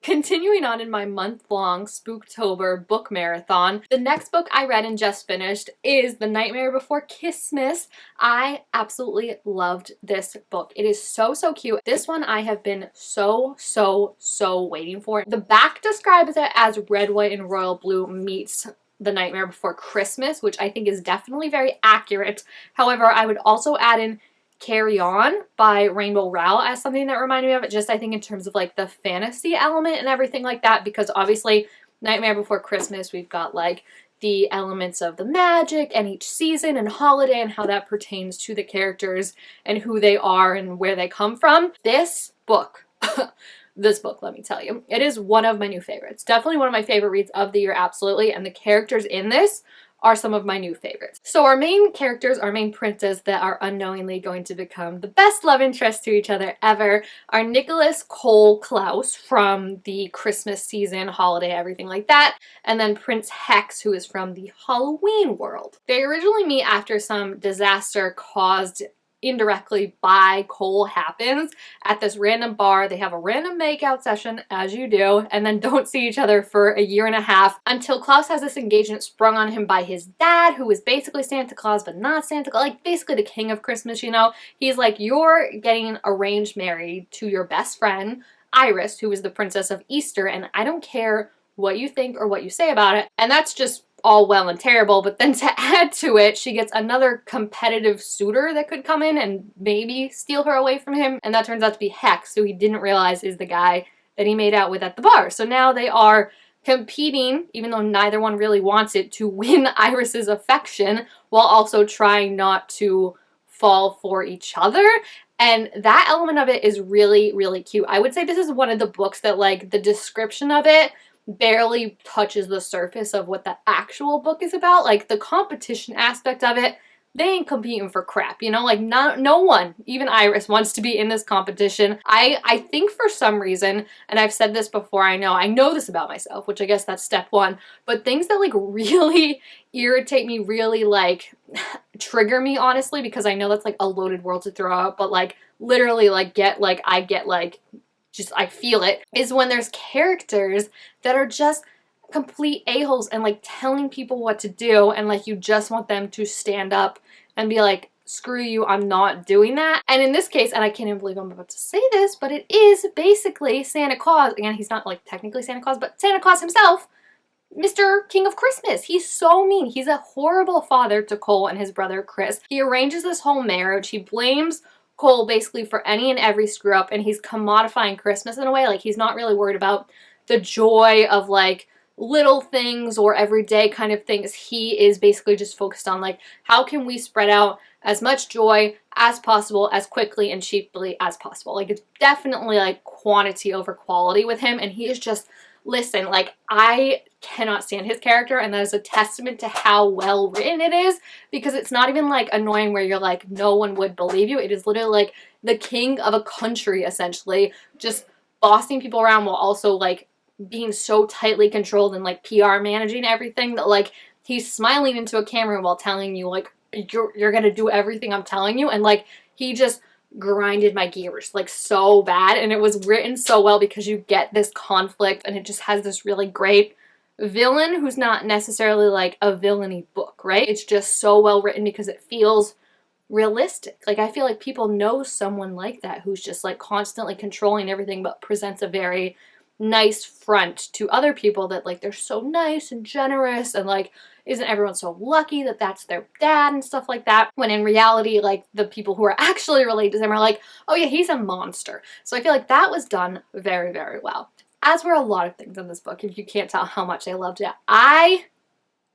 Continuing on in my month-long Spooktober book marathon, the next book I read and just finished is The Nightmare Before Kissmas. I absolutely loved this book. It is so, so cute. This one I have been so waiting for. The back describes it as red, white, and royal blue meets The Nightmare Before Christmas, which I think is definitely very accurate. However, I would also add in Carry On by Rainbow Rowell as something that reminded me of it, just I think in terms of like the fantasy element and everything like that, because obviously Nightmare Before Christmas, we've got like the elements of the magic and each season and holiday and how that pertains to the characters and who they are and where they come from. This book, this book, let me tell you, it is one of my new favorites. Definitely one of my favorite reads of the year, absolutely, and the characters in this are some of my new favorites. So our main characters, our main princes that are unknowingly going to become the best love interest to each other ever are Nicholas, Cole, Klaus from the Christmas season, holiday, everything like that, and then Prince Hex, who is from the Halloween world. They originally meet after some disaster caused indirectly by Cole happens at this random bar. They have a random makeout session, as you do, and then don't see each other for a year and a half until Klaus has this engagement sprung on him by his dad, who is basically Santa Claus but not Santa Claus, like basically the king of Christmas, you know. He's like, you're getting arranged married to your best friend, Iris, who is the princess of Easter, and I don't care what you think or what you say about it. And that's just all well and terrible, but then to add to it, she gets another competitive suitor that could come in and maybe steal her away from him, and that turns out to be Hex, who he didn't realize is the guy that he made out with at the bar. So now they are competing, even though neither one really wants it, to win Iris's affection while also trying not to fall for each other. And that element of it is really cute. I would say this is one of the books that, like, the description of it barely touches the surface of what the actual book is about. Like, the competition aspect of it, they ain't competing for crap, you know? Like, no one, even Iris, wants to be in this competition. I think for some reason, and I've said this before, I know this about myself, which I guess that's step one, but things that, like, really irritate me, really, like, trigger me, honestly, because I know that's, like, a loaded word to throw out, but, like, literally, like, I feel it, is when there's characters that are just complete a-holes and like telling people what to do, and like you just want them to stand up and be like, screw you, I'm not doing that. And in this case, and I can't even believe I'm about to say this, but it is basically Santa Claus. Again, he's not like technically Santa Claus, but Santa Claus himself, Mr. King of Christmas. He's so mean. He's a horrible father to Cole and his brother Chris. He arranges this whole marriage. He blames Cole basically for any and every screw up, and he's commodifying Christmas in a way. Like, he's not really worried about the joy of like little things or everyday kind of things. He is basically just focused on like, how can we spread out as much joy as possible, as quickly and cheaply as possible. Like, it's definitely like quantity over quality with him, and he is just, listen, like, I cannot stand his character, and that is a testament to how well written it is, because it's not even like annoying where you're like, no one would believe you. It is literally like the king of a country, essentially, just bossing people around while also like being so tightly controlled and like PR managing everything that like he's smiling into a camera while telling you like, you're gonna do everything I'm telling you, and like he just grinded my gears like so bad. And it was written so well because you get this conflict, and it just has this really great villain who's not necessarily like a villainy book, right? It's just so well written because it feels realistic. Like, I feel like people know someone like that who's just like constantly controlling everything but presents a very nice front to other people, that like they're so nice and generous, and like isn't everyone so lucky that that's their dad and stuff like that, when in reality like the people who are actually related to him are like, oh yeah, he's a monster. So I feel like that was done very well, as were a lot of things in this book. If you can't tell how much I loved it, I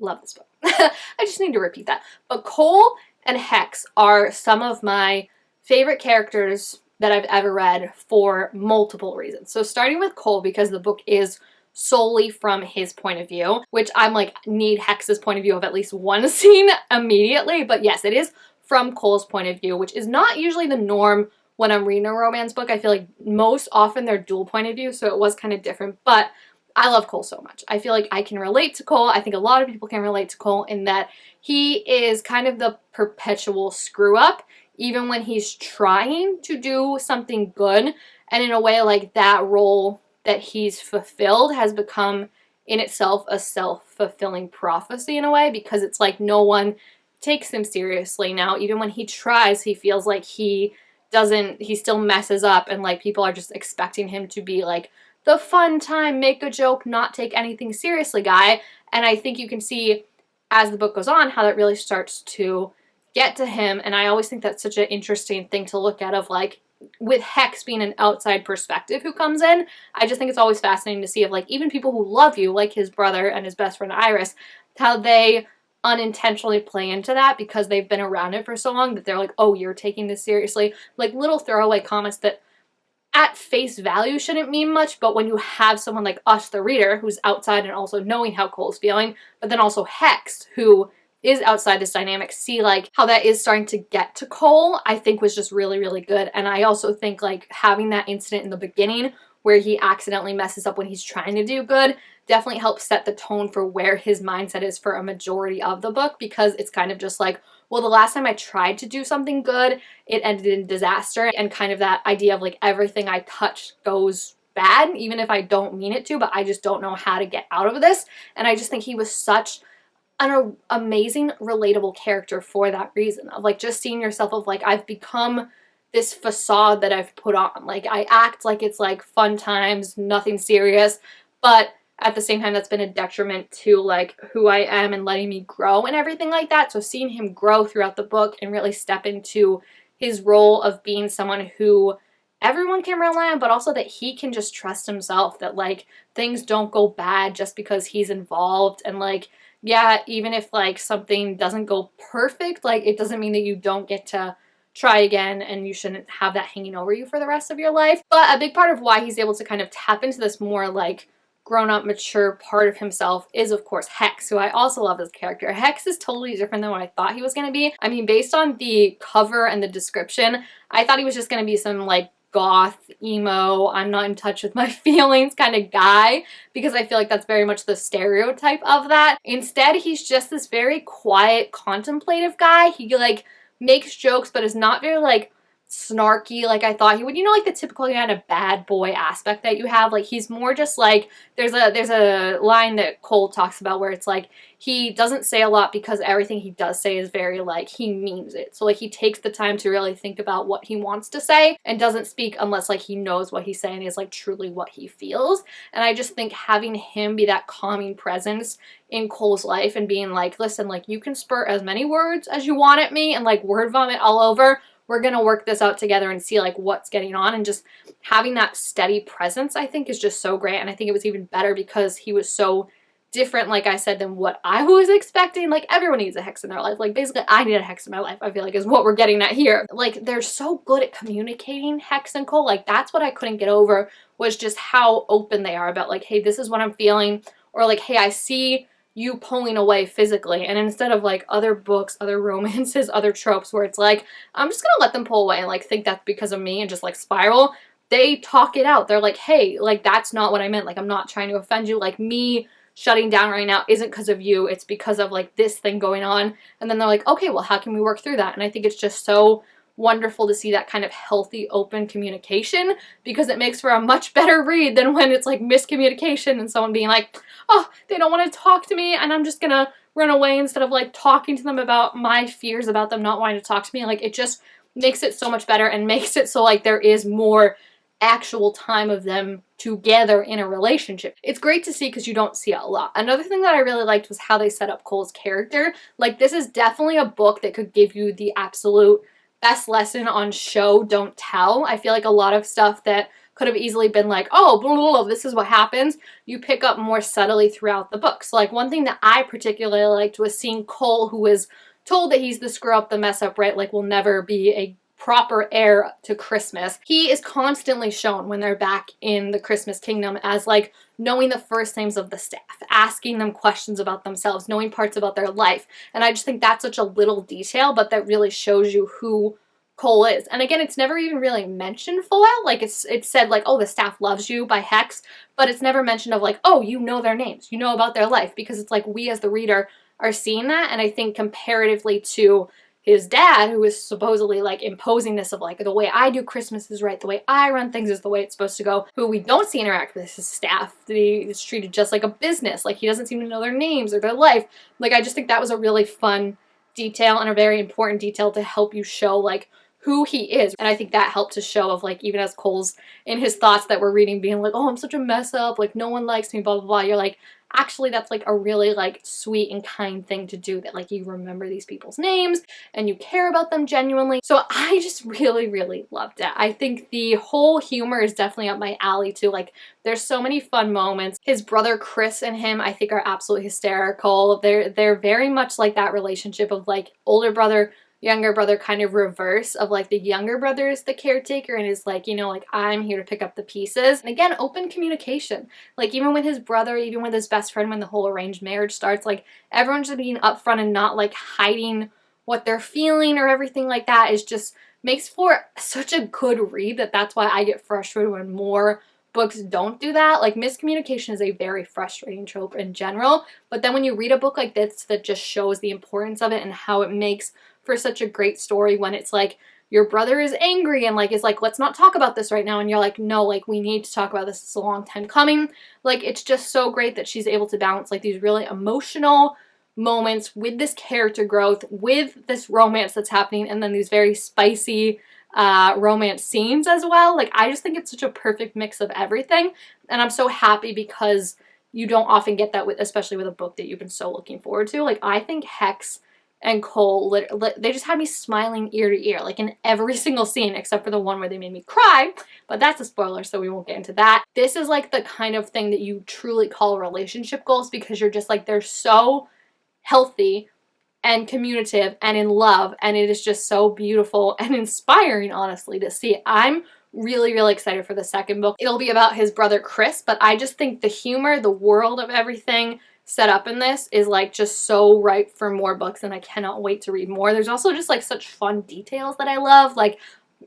love this book. I just need to repeat that. But Cole and Hex are some of my favorite characters that I've ever read for multiple reasons. So starting with Cole, because the book is solely from his point of view, which I'm like, need Hex's point of view of at least one scene immediately. But yes, it is from Cole's point of view, which is not usually the norm when I'm reading a romance book. I feel like most often they're dual point of view, so it was kind of different. But I love Cole so much. I feel like I can relate to Cole. I think a lot of people can relate to Cole in that he is kind of the perpetual screw up, even when he's trying to do something good. And in a way, like, that role that he's fulfilled has become in itself a self-fulfilling prophecy in a way, because it's like no one takes him seriously now. Even when he tries, he feels like he still messes up, and like people are just expecting him to be like the fun time, make a joke, not take anything seriously guy. And I think you can see as the book goes on how that really starts to get to him. And I always think that's such an interesting thing to look at, of like, with Hex being an outside perspective who comes in, I just think it's always fascinating to see of like even people who love you, like his brother and his best friend Iris, how they unintentionally play into that because they've been around it for so long that they're like, oh, you're taking this seriously. Like little throwaway comments that at face value shouldn't mean much, but when you have someone like us, the reader, who's outside and also knowing how Cole's feeling, but then also Hex, who is outside this dynamic, see like how that is starting to get to Cole, I think was just really, really good. And I also think like having that incident in the beginning where he accidentally messes up when he's trying to do good definitely helps set the tone for where his mindset is for a majority of the book, because it's kind of just like, well, the last time I tried to do something good, it ended in disaster, and kind of that idea of like everything I touch goes bad, even if I don't mean it to, but I just don't know how to get out of this. And I just think he was such an amazing, relatable character for that reason, of like just seeing yourself of like, I've become this facade that I've put on. Like I act like it's like fun times, nothing serious, but at the same time that's been a detriment to like who I am and letting me grow and everything like that. So seeing him grow throughout the book and really step into his role of being someone who everyone can rely on, but also that he can just trust himself, that like things don't go bad just because he's involved. And like, yeah, even if like something doesn't go perfect, like it doesn't mean that you don't get to try again, and you shouldn't have that hanging over you for the rest of your life. But a big part of why he's able to kind of tap into this more like grown-up, mature part of himself is of course Hex, who I also love as a character. Hex is totally different than what I thought he was going to be. I mean, based on the cover and the description, I thought he was just going to be some like goth, emo, I'm not in touch with my feelings kind of guy, because I feel like that's very much the stereotype of that. Instead, he's just this very quiet, contemplative guy. He like makes jokes, but is not very like snarky like I thought he would. You know, like the typical kind of bad boy aspect that you have. Like he's more just like, there's a line that Cole talks about where it's like he doesn't say a lot because everything he does say is very like he means it. So like he takes the time to really think about what he wants to say and doesn't speak unless like he knows what he's saying is like truly what he feels. And I just think having him be that calming presence in Cole's life and being like, listen, like you can spurt as many words as you want at me and like word vomit all over, we're gonna work this out together and see like what's getting on, and just having that steady presence I think is just so great. And I think it was even better because he was so different, like I said, than what I was expecting. Like everyone needs a Hex in their life. Like basically I need a Hex in my life, I feel like is what we're getting at here. Like they're so good at communicating, Hex and Cole. Like that's what I couldn't get over, was just how open they are about like, hey, this is what I'm feeling, or like, hey, I see you pulling away physically. And instead of like other books, other romances, other tropes where it's like, I'm just gonna let them pull away and like think that's because of me and just like spiral, they talk it out. They're like, hey, like that's not what I meant. Like I'm not trying to offend you. Like me shutting down right now isn't because of you. It's because of like this thing going on. And then they're like, okay, well, how can we work through that? And I think it's just so wonderful to see that kind of healthy, open communication, because it makes for a much better read than when it's like miscommunication and someone being like, oh, they don't want to talk to me and I'm just gonna run away instead of like talking to them about my fears about them not wanting to talk to me. Like it just makes it so much better and makes it so like there is more actual time of them together in a relationship. It's great to see because you don't see it a lot. Another thing that I really liked was how they set up Cole's character. Like this is definitely a book that could give you the absolute best lesson on show, don't tell. I feel like a lot of stuff that could have easily been like, oh, blah, blah, blah, this is what happens, you pick up more subtly throughout the book. So like one thing that I particularly liked was seeing Cole, who was told that he's the screw up, the mess up, right? Like will never be a proper heir to Christmas. He is constantly shown when they're back in the Christmas kingdom as like knowing the first names of the staff, asking them questions about themselves, knowing parts about their life. And I just think that's such a little detail, but that really shows you who Cole is. And again, it's never even really mentioned full out. Like it's said like, oh, the staff loves you by Hex, but it's never mentioned of like, oh, you know their names, you know about their life, because it's like we as the reader are seeing that. And I think comparatively to his dad, who is supposedly like imposing this of like the way I do Christmas is right, the way I run things is the way it's supposed to go, who we don't see interact with his staff. He's treated just like a business, like he doesn't seem to know their names or their life. Like I just think that was a really fun detail and a very important detail to help you show like who he is. And I think that helped to show of like, even as Cole's in his thoughts that we're reading being like, oh, I'm such a mess up, like no one likes me, blah blah blah, you're like, actually that's like a really like sweet and kind thing to do, that like you remember these people's names and you care about them genuinely. So I just really loved it. I think the whole humor is definitely up my alley too. Like there's so many fun moments. His brother Chris and him I think are absolutely hysterical. They're very much like that relationship of like older brother, younger brother, kind of reverse of like the younger brother is the caretaker and is like, you know, like I'm here to pick up the pieces. And again, open communication. Like even with his brother, even with his best friend, when the whole arranged marriage starts, like everyone's just being upfront and not like hiding what they're feeling or everything like that. Is just makes for such a good read that's why I get frustrated when more books don't do that. Like miscommunication is a very frustrating trope in general, but then when you read a book like this that just shows the importance of it and how it makes for such a great story, when it's like your brother is angry and like is like, let's not talk about this right now, and you're like, no, like we need to talk about this, it's a long time coming. Like it's just so great that she's able to balance like these really emotional moments with this character growth, with this romance that's happening, and then these very spicy romance scenes as well. Like I just think it's such a perfect mix of everything, and I'm so happy because you don't often get that with, especially with a book that you've been so looking forward to. Like I think Hex and Cole, they just had me smiling ear to ear, like in every single scene except for the one where they made me cry, but that's a spoiler so we won't get into that. This is like the kind of thing that you truly call relationship goals, because you're just like, they're so healthy and communicative and in love, and it is just so beautiful and inspiring, honestly, to see. I'm really excited for the second book. It'll be about his brother Chris, but I just think the humor, the world of everything set up in this is like just so ripe for more books, and I cannot wait to read more. There's also just like such fun details that I love. Like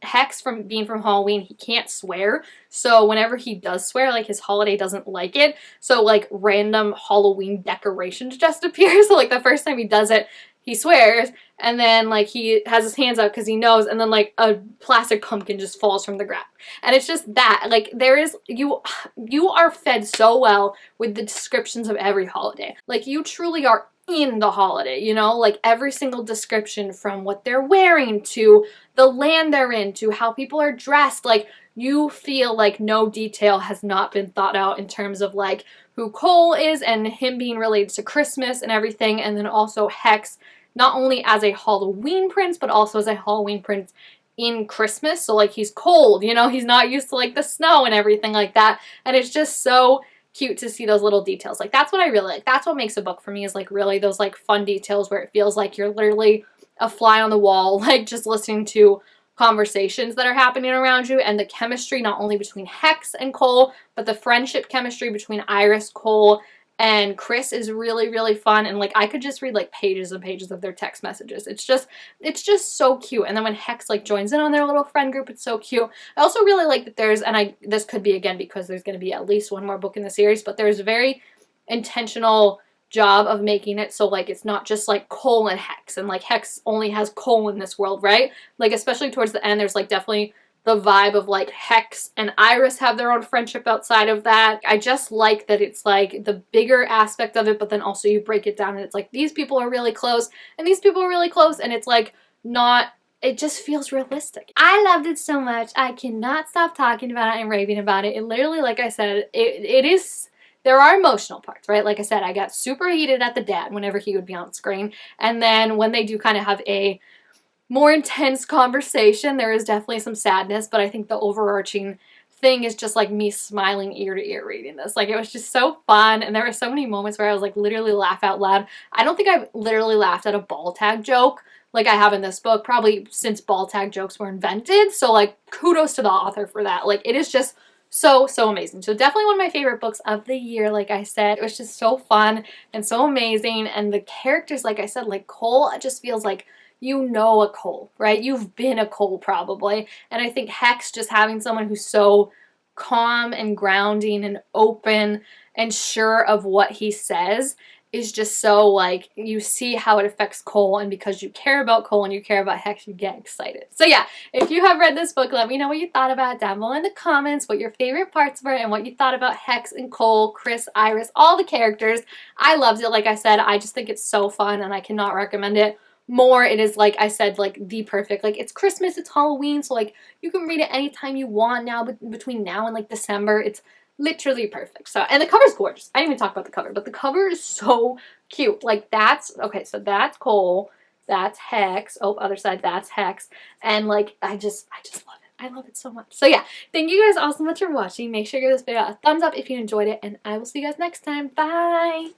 Hex, from being from Halloween, he can't swear, so whenever he does swear, like his holiday doesn't like it, so like random Halloween decorations just appear. So like the first time he does it, he swears, and then like he has his hands up because he knows, and then like a plastic pumpkin just falls from the ground. And it's just that, like, there is, you are fed so well with the descriptions of every holiday. Like you truly are in the holiday, you know, like every single description, from what they're wearing to the land they're in to how people are dressed. Like you feel like no detail has not been thought out in terms of like who Cole is and him being related to Christmas and everything, and then also Hex not only as a Halloween prince but also as a Halloween prince in Christmas. So like he's cold, you know, he's not used to like the snow and everything like that, and it's just so cute to see those little details. Like that's what I really like. That's what makes a book for me, is like really those like fun details where it feels like you're literally a fly on the wall, like just listening to conversations that are happening around you. And the chemistry not only between Hex and Cole, but the friendship chemistry between Iris, Cole, and Chris is really fun. And like I could just read like pages and pages of their text messages. It's just so cute. And then when Hex like joins in on their little friend group, it's so cute. I also really like that there's, and this could be again because there's going to be at least one more book in the series, but there's a very intentional job of making it so like it's not just like Cole and Hex, and like Hex only has Cole in this world, right? Like especially towards the end, there's like definitely the vibe of like Hex and Iris have their own friendship outside of that. I just like that it's like the bigger aspect of it, but then also you break it down and it's like these people are really close and these people are really close, and it's like not, it just feels realistic. I loved it so much. I cannot stop talking about it and raving about it. It literally, like I said, it is, there are emotional parts, right? Like I said, I got super heated at the dad whenever he would be on screen, and then when they do kind of have a more intense conversation, there is definitely some sadness, but I think the overarching thing is just like me smiling ear to ear reading this. Like it was just so fun, and there were so many moments where I was like literally laugh out loud. I don't think I've literally laughed at a ball tag joke like I have in this book, probably since ball tag jokes were invented, so like kudos to the author for that. Like it is just so amazing. So definitely one of my favorite books of the year. Like I said, it was just so fun and so amazing, and the characters, like I said, like Cole, it just feels like you know a Cole, right? You've been a Cole probably. And I think Hex, just having someone who's so calm and grounding and open and sure of what he says, is just so, like, you see how it affects Cole, and because you care about Cole and you care about Hex, you get excited. So yeah, if you have read this book, let me know what you thought about it down below in the comments, what your favorite parts were, and what you thought about Hex and Cole, Chris, Iris, all the characters. I loved it. Like I said, I just think it's so fun, and I cannot recommend it more. It is, like I said, like the perfect, like, it's Christmas, it's Halloween, so like you can read it anytime you want now, but between now and like December. It's literally perfect. So, and the cover's gorgeous. I didn't even talk about the cover, but the cover is so cute. Like, that's, okay, so that's Cole, that's Hex, oh, other side, that's Hex, and like, I just love it. I love it so much. So yeah, thank you guys all so much for watching. Make sure you give this video a thumbs up if you enjoyed it, and I will see you guys next time. Bye!